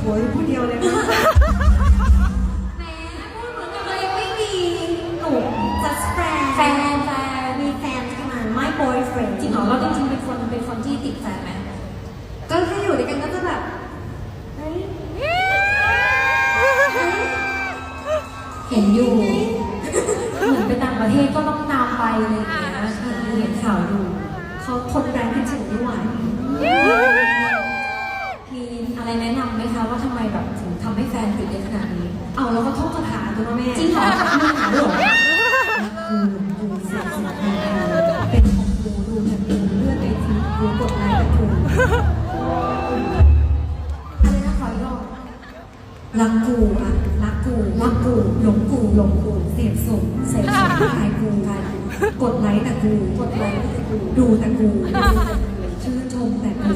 ผัวอยู่คนเดียวเลยนะแหมพูดเหมือนกับเรายังไม่มีหนู just แฟนมีแฟนขนาดไม่ boyfriend จริงเหรอเราจริงๆเป็นคนที่ติดแฟนไหมก็ถ้าอยู่ด้วยกันก็จะแบบเฮ้ยเห็นอยู่เหมือนไปต่างประเทศก็ต้องตามไปอะไรอย่างเงี้ยเห็นข่าวดูเขาทนแรงขึ้นถึงไม่ไหวมีอะไรแนะนำไหมคะว่าทำไมแบบถึงทำให้แฟนติดได้ขนาดนี้เอาแล้วก็ท่องคาถาตัวแม่จริงเหรอมีหาด้วยเหรอดูเสียงเป็นของกูดูแผ่นดินเลือดในทีกูกดไลค์กับกูอะไรนะขออีกรอบรักกูอ่ะรักกูหลงกูเสพสุขกายกูกดไลค์แต่กูดูแต่กูชื่นชมแต่กู